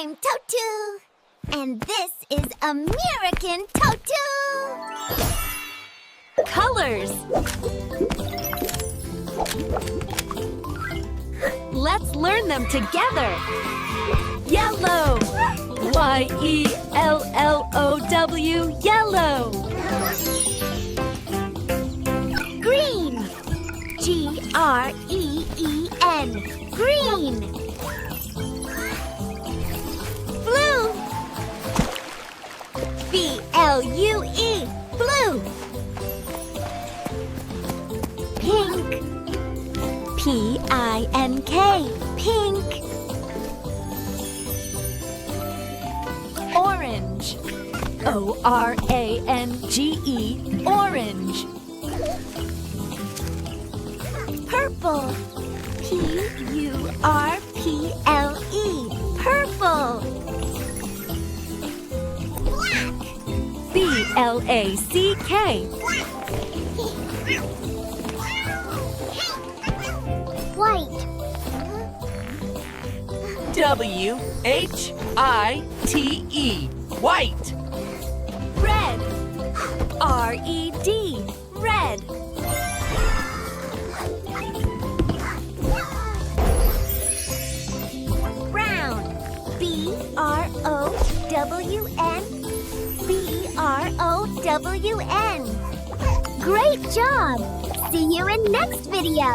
I'm Totu, and this is American Totu. Colors. Let's learn them together. Yellow. Y-E-L-L-O-W, yellow. Green. G-R-E-E-N, green. Blue. B-L-U-E, blue. Pink. P-I-N-K, pink. Orange. O-R-A-N-G-E, orange. Purple. P-U-R-P-L-E, purple. Black. B-L-A-C-K. White. W-H-I-T-E, white. Red. R-E-D, red. Brown. B-R-O-W-N. B-R-O-W-N. Great job! See you in next video.